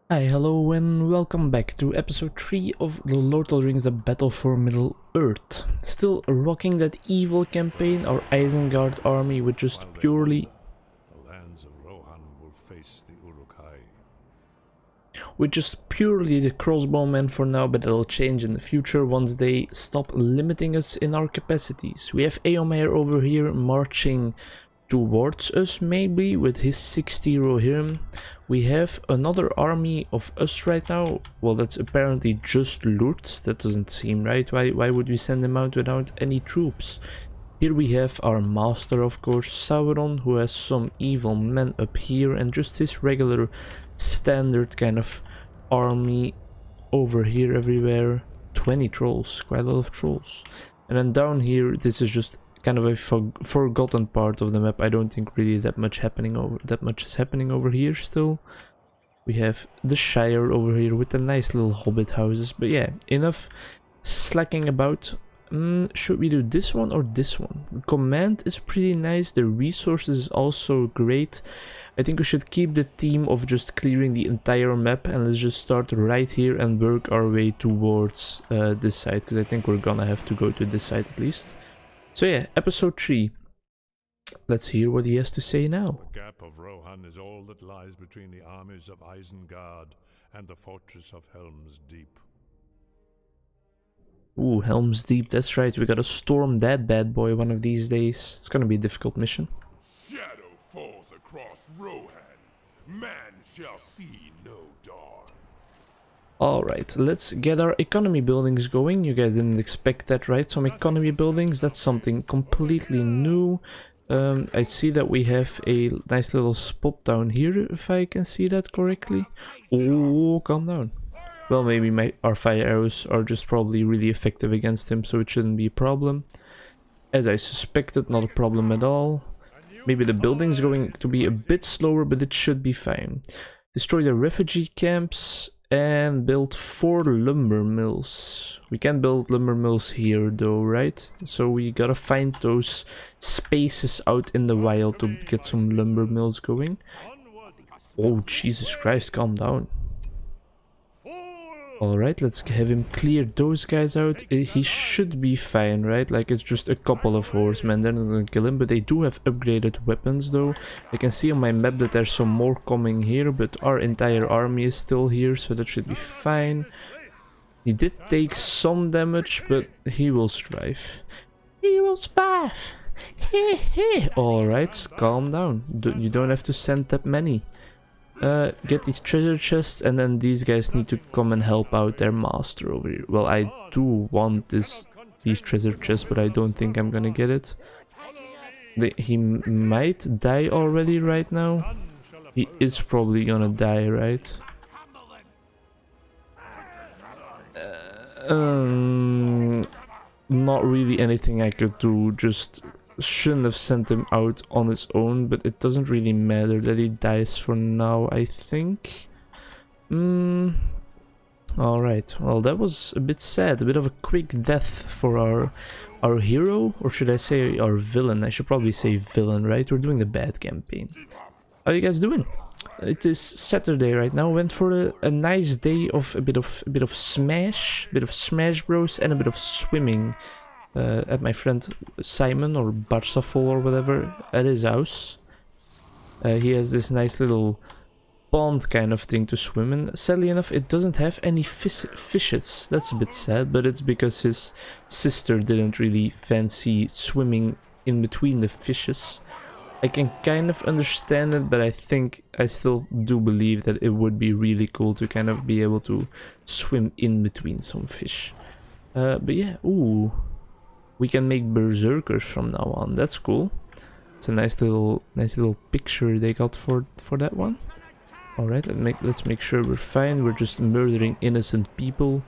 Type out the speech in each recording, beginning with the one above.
Hi, hello and welcome back to episode 3 of the Lord of the Rings: The Battle for Middle-earth. Still rocking that evil campaign, our Isengard army with just purely... The lands of Rohan will face the Uruk-hai. With just purely the crossbowmen for now, but that'll change in the future once they stop limiting us in our capacities. We have Eomer over here marching towards us, maybe with his 60 Rohirrim. We have another army of us right now. Well, that's apparently just loot. That doesn't seem right. Why would we send them out without any troops? Here we have our master, of course, Sauron, who has some evil men up here, and just his regular standard kind of army over here everywhere. 20 trolls, quite a lot of trolls. And then down here, this is just kind of a forgotten part of the map. I don't think really that much is happening over here still. We have the Shire over here with the nice little hobbit houses. But yeah, enough slacking about. Should we do this one or this one? The command is pretty nice. The resources is also great. I think we should keep the theme of just clearing the entire map, and let's just start right here and work our way towards this side, because I think we're gonna have to go to this side at least. So yeah, episode 3. Let's hear what he has to say now. The gap of Rohan is all that lies between the armies of Isengard and the fortress of Helm's Deep. Ooh, Helm's Deep, that's right, we gotta storm that bad boy one of these days. It's gonna be a difficult mission. Shadow falls across Rohan. Man shall see no dawn. Alright, let's get our economy buildings going. You guys didn't expect that, right? Some economy buildings, that's something completely new. I see that we have a nice little spot down here, if I can see that correctly. Oh, calm down. Well, maybe our fire arrows are just probably really effective against him, so it shouldn't be a problem. As I suspected, not a problem at all. Maybe the building's going to be a bit slower, but it should be fine. Destroy the refugee camps and build 4 lumber mills. We can build lumber mills here though, right? So we gotta find those spaces out in the wild to get some lumber mills going. Oh, Jesus Christ, calm down. Alright, let's have him clear those guys out. He should be fine, right? Like, it's just a couple of horsemen. They're not gonna kill him, but they do have upgraded weapons, though. I can see on my map that there's some more coming here, but our entire army is still here, so that should be fine. He did take some damage, but he will survive. He will survive! Alright, calm down. You don't have to send that many. Get these treasure chests, and then these guys need to come and help out their master over here. Well, I do want these treasure chests, but I don't think I'm gonna get it. He might die already right now. He is probably gonna die, right? Not really anything I could do, just shouldn't have sent him out on his own, but it doesn't really matter that he dies for now, I think. Alright, well, that was a bit sad, a bit of a quick death for our hero, or should I say our villain? I should probably say villain, right? We're doing the bad campaign. How are you guys doing? It is Saturday right now. Went for a nice day of a bit of Smash Bros, and a bit of swimming. At my friend Simon, or Barsafol or whatever, at his house. He has this nice little pond kind of thing to swim in. Sadly enough, it doesn't have any fishes. That's a bit sad, but it's because his sister didn't really fancy swimming in between the fishes. I can kind of understand it, but I still do believe that it would be really cool to kind of be able to swim in between some fish. But yeah, ooh. We can make berserkers from now on. That's cool. It's a nice little picture they got for that one. All right, let's make sure we're fine. We're just murdering innocent people.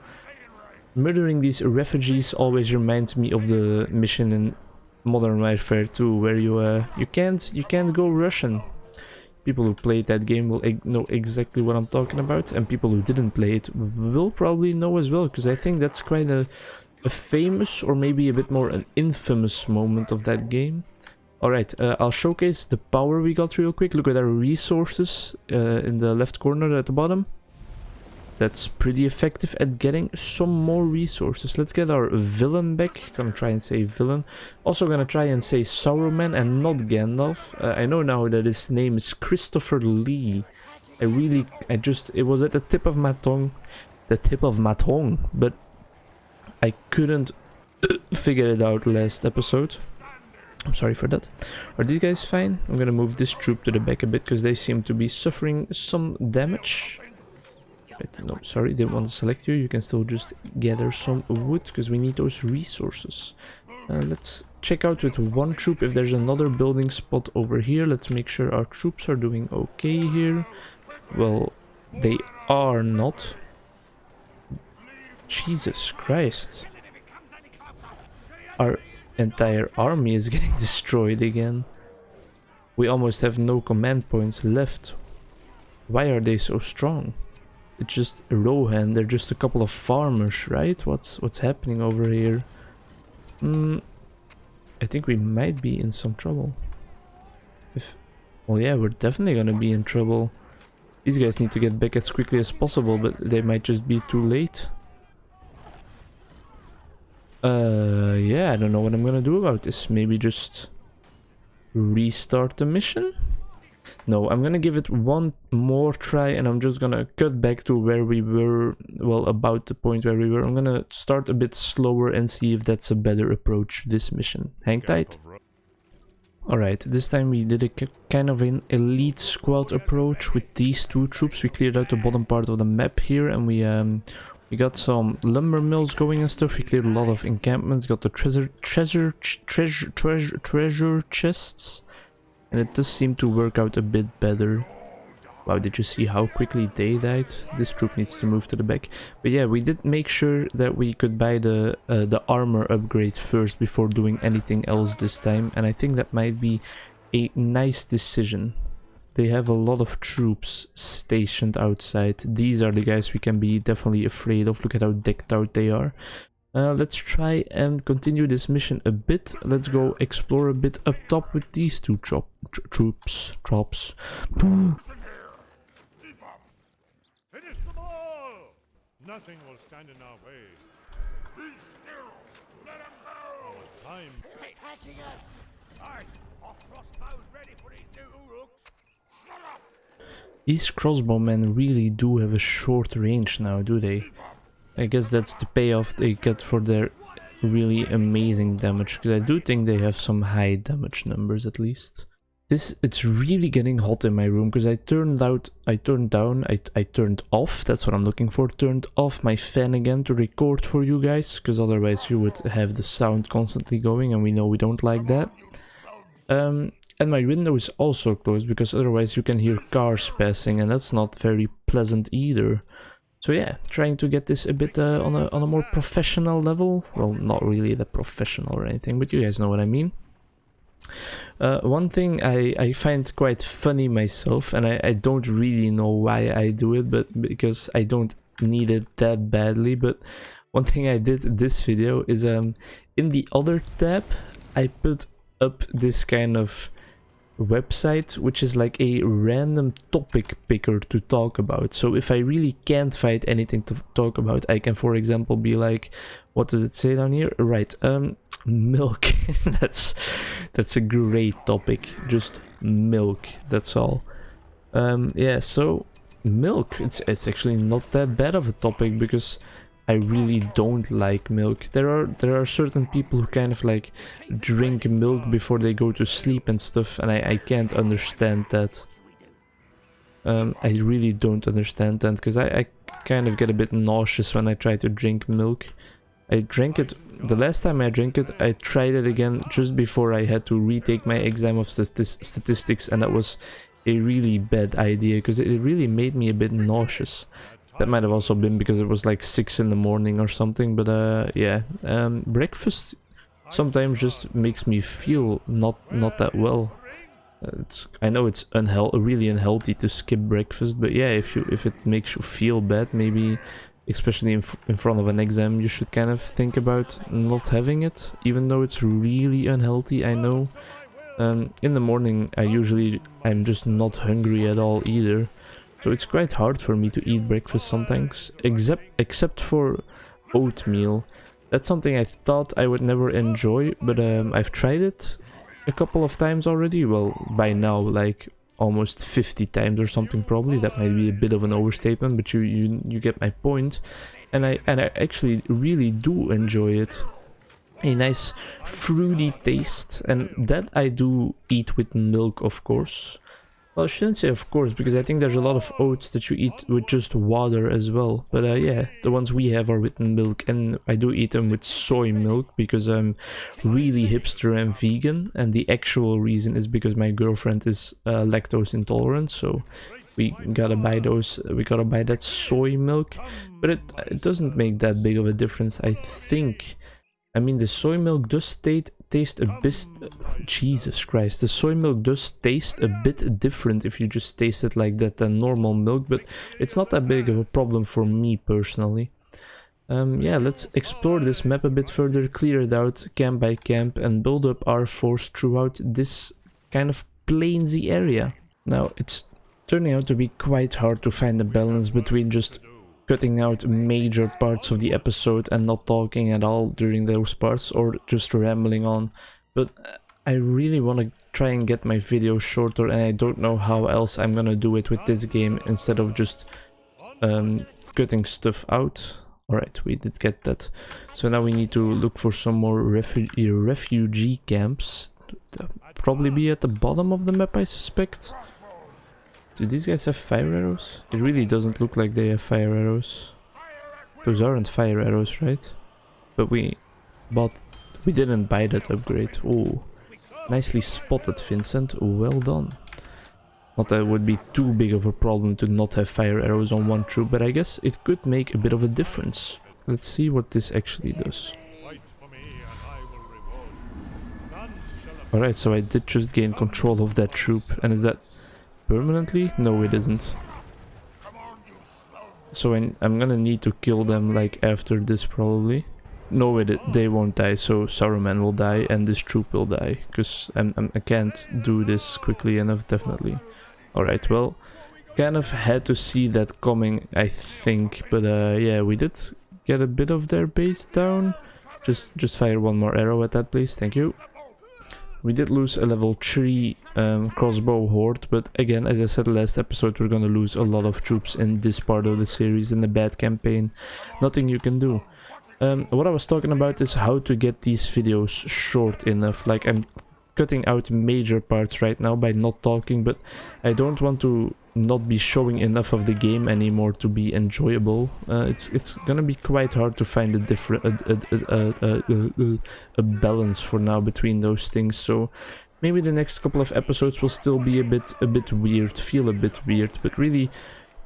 Murdering these refugees always reminds me of the mission in Modern Warfare 2, where you can't go Russian. People who played that game will know exactly what I'm talking about, and people who didn't play it will probably know as well, because I think that's quite a famous, or maybe a bit more an infamous moment of that game. Alright, I'll showcase the power we got real quick. Look at our resources in the left corner at the bottom. That's pretty effective at getting some more resources. Let's get our villain back. Gonna try and say villain. Also gonna try and say Saruman and not Gandalf. I know now that his name is Christopher Lee. It was at the tip of my tongue. The tip of my tongue. But I couldn't figure it out last episode. I'm sorry for that. Are these guys fine? I'm gonna move this troop to the back a bit because they seem to be suffering some damage. Right, no, sorry, didn't want to select you. You can still just gather some wood because we need those resources. Let's check out with one troop if there's another building spot over here. Let's make sure our troops are doing okay here. Well, they are not. Jesus Christ. Our entire army is getting destroyed again. We almost have no command points left. Why are they so strong? It's just Rohan, they're just a couple of farmers, right? What's happening over here? I think we might be in some trouble. Well, yeah, we're definitely gonna be in trouble. These guys need to get back as quickly as possible, but they might just be too late. Yeah, I don't know what I'm gonna do about this. Maybe just restart the mission? No, I'm gonna give it one more try and I'm just gonna cut back to where we were, well, about the point where we were. I'm gonna start a bit slower and see if that's a better approach to this mission. Hang tight. Alright, this time we did a kind of an elite squad approach with these two troops. We cleared out the bottom part of the map here and we got some lumber mills going and stuff. We cleared a lot of encampments, got the treasure chests. And it does seem to work out a bit better. Wow, did you see how quickly they died? This troop needs to move to the back. But yeah, we did make sure that we could buy the armor upgrade first before doing anything else this time. And I think that might be a nice decision. They have a lot of troops stationed outside. These are the guys we can be definitely afraid of. Look at how decked out they are. Let's try and continue this mission a bit. Let's go explore a bit up top with these two troops. Finish them all! Nothing will stand in our way. Be still! Let him go! Our time. Attacking us! Aye, our crossbows ready for these new Uruks. Shut up! These crossbowmen really do have a short range now, do they? I guess that's the payoff they get for their really amazing damage, because I do think they have some high damage numbers at least. It's really getting hot in my room because I turned off, that's what I'm looking for, turned off my fan again to record for you guys, because otherwise you would have the sound constantly going and we know we don't like that. And my window is also closed because otherwise you can hear cars passing and that's not very pleasant either. So yeah, trying to get this a bit on a more professional level. Well, not really that professional or anything, but you guys know what I mean. One thing I find quite funny myself, and I don't really know why I do it, but because I don't need it that badly, but one thing I did in this video is in the other tab, I put up this kind of website which is like a random topic picker to talk about. So if I really can't find anything to talk about, I can, for example, be like, what does it say down here? Right, milk. that's a great topic. Just milk, that's all. Yeah, so milk, it's actually not that bad of a topic because I really don't like milk. There are certain people who kind of like drink milk before they go to sleep and stuff, and I can't understand that. I really don't understand that because I kind of get a bit nauseous when I try to drink milk. I drank it, the last time I drank it, I tried it again just before I had to retake my exam of statistics, and that was a really bad idea because it really made me a bit nauseous. That might have also been because it was like 6 in the morning or something, but yeah. Breakfast sometimes just makes me feel not that well. I know it's really unhealthy to skip breakfast, but yeah, if it makes you feel bad, maybe especially in front of an exam, you should kind of think about not having it, even though it's really unhealthy, I know. In the morning, I'm just not hungry at all either. So it's quite hard for me to eat breakfast sometimes, except for oatmeal. That's something I thought I would never enjoy, but I've tried it a couple of times already. Well, by now, like almost 50 times or something probably. That might be a bit of an overstatement, but you get my point. And I actually really do enjoy it. A nice fruity taste, and that I do eat with milk, of course. Well, I shouldn't say of course, because I think there's a lot of oats that you eat with just water as well. But yeah, the ones we have are with milk, and I do eat them with soy milk because I'm really hipster and vegan. And the actual reason is because my girlfriend is lactose intolerant, so we gotta buy those. We gotta buy that soy milk, but it doesn't make that big of a difference, I think. I mean, the soy milk does taste a bit... Jesus Christ. The soy milk does taste a bit different if you just taste it like that than normal milk, but it's not that big of a problem for me personally. Yeah, let's explore this map a bit further, clear it out camp by camp, and build up our force throughout this kind of plainsy area. Now, it's turning out to be quite hard to find a balance between just cutting out major parts of the episode and not talking at all during those parts, or just rambling on. But I really want to try and get my videos shorter, and I don't know how else I'm gonna do it with this game instead of just cutting stuff out. Alright, we did get that. So now we need to look for some more refugee camps. They'll probably be at the bottom of the map, I suspect. Do these guys have fire arrows? It really doesn't look like they have fire arrows. Those aren't fire arrows, right? But we didn't buy that upgrade. Oh, nicely spotted, Vincent. Well done. Not that it would be too big of a problem to not have fire arrows on one troop, but I guess it could make a bit of a difference. Let's see what this actually does. Alright, so I did just gain control of that troop, and is that permanently? No, it isn't. So I'm gonna need to kill them like after this probably. No, they won't die, so Saruman will die and this troop will die, because I can't do this quickly enough, definitely. Alright, well, kind of had to see that coming, I think, but yeah, we did get a bit of their base down. Just fire one more arrow at that, please, thank you. We did lose a level 3 crossbow horde, but again, as I said last episode, we're gonna lose a lot of troops in this part of the series, in the bad campaign. Nothing you can do. What I was talking about is how to get these videos short enough. Like, I'm cutting out major parts right now by not talking, but I don't want to not be showing enough of the game anymore to be enjoyable. It's gonna be quite hard to find a balance for now between those things. So maybe the next couple of episodes will still be a bit weird, feel a bit weird, but really,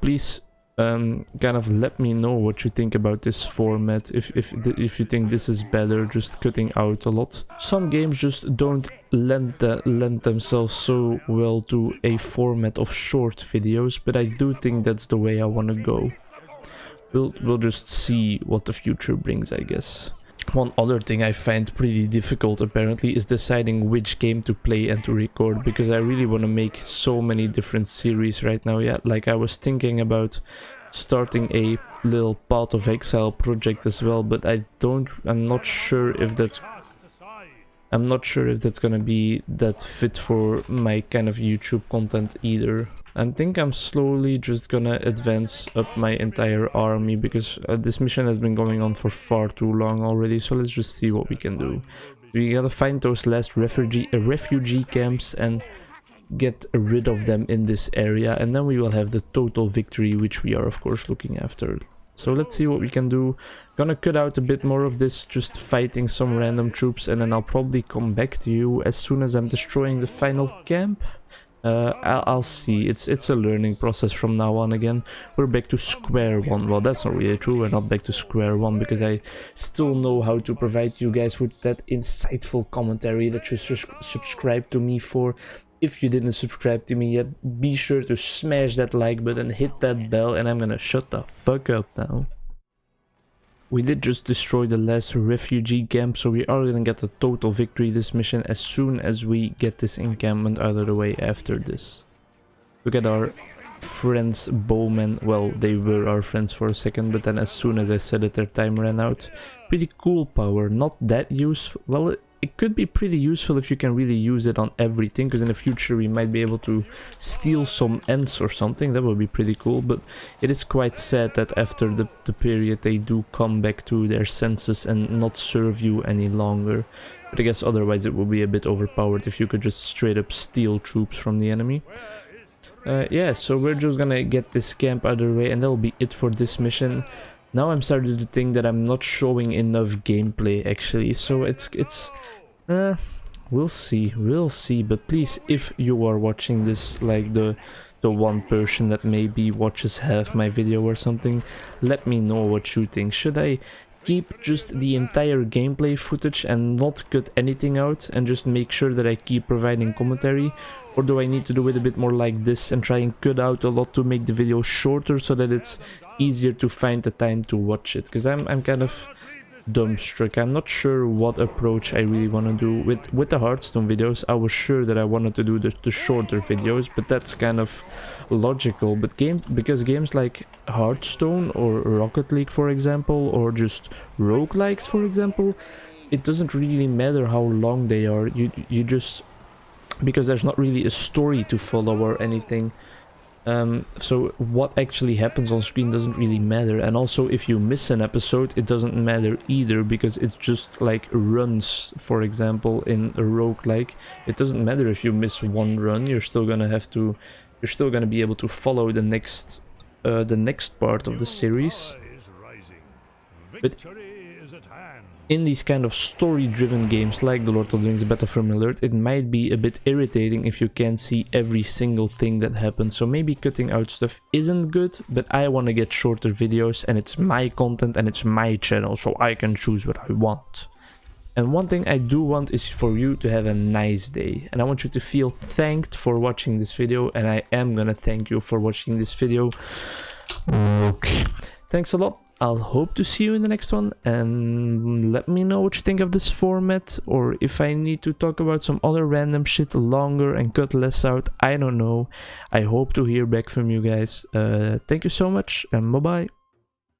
please kind of let me know what you think about this format. If you think this is better, just cutting out a lot. Some games just don't lend themselves so well to a format of short videos, but I do think that's the way I want to go. We'll just see what the future brings, I guess. One other thing I find pretty difficult apparently is deciding which game to play and to record, because I really want to make so many different series right now. Yeah, like I was thinking about starting a little Path of Exile project as well, but I'm not sure if that's gonna be that fit for my kind of YouTube content either. I think I'm slowly just gonna advance up my entire army, because this mission has been going on for far too long already, so let's just see what we can do. We gotta find those last refugee camps and get rid of them in this area, and then we will have the total victory, which we are of course looking after. So let's see what we can do. Gonna cut out a bit more of this, just fighting some random troops, and then I'll probably come back to you as soon as I'm destroying the final camp. I'll see. It's a learning process from now on. Again, we're back to square one. Well, that's not really true. We're not back to square one, because I still know how to provide you guys with that insightful commentary that you subscribe to me for. If you didn't subscribe to me yet, be sure to smash that like button, hit that bell, and I'm gonna shut the fuck up now. We did just destroy the last refugee camp, so we are gonna get a total victory this mission as soon as we get this encampment out of the way after this. Look at our friends bowmen. Well, they were our friends for a second, but then as soon as I said it, their time ran out. Pretty cool power, not that useful. Well, it could be pretty useful if you can really use it on everything, because in the future we might be able to steal some ends or something. That would be pretty cool, but it is quite sad that after the period they do come back to their senses and not serve you any longer. But I guess otherwise it would be a bit overpowered if you could just straight up steal troops from the enemy. Yeah, so we're just gonna get this camp out of the way and that'll be it for this mission. Now I'm starting to think that I'm not showing enough gameplay actually, so we'll see, but please, if you are watching this, like the one person that maybe watches half my video or something, let me know what you think. Should I keep just the entire gameplay footage and not cut anything out and just make sure that I keep providing commentary? Or do I need to do it a bit more like this and try and cut out a lot to make the video shorter so that it's easier to find the time to watch it? Because I'm kind of dumbstruck. I'm not sure what approach I really want to do. With the Hearthstone videos, I was sure that I wanted to do the shorter videos, but that's kind of logical. But because games like Hearthstone or Rocket League, for example, or just roguelikes, for example, it doesn't really matter how long they are. You just, because there's not really a story to follow or anything. So what actually happens on screen doesn't really matter, and also if you miss an episode it doesn't matter either, because it just like runs. For example, in a roguelike, it doesn't matter if you miss one run, you're still gonna be able to follow the next part of the series. But in these kind of story-driven games like the Lord of the Rings Beta Film Alert, it might be a bit irritating if you can't see every single thing that happens. So maybe cutting out stuff isn't good, but I want to get shorter videos and it's my content and it's my channel, so I can choose what I want. And one thing I do want is for you to have a nice day, and I want you to feel thanked for watching this video, and I am gonna thank you for watching this video. Okay, thanks a lot. I'll hope to see you in the next one, and let me know what you think of this format, or if I need to talk about some other random shit longer and cut less out, I don't know. I hope to hear back from you guys. Thank you so much, and bye bye.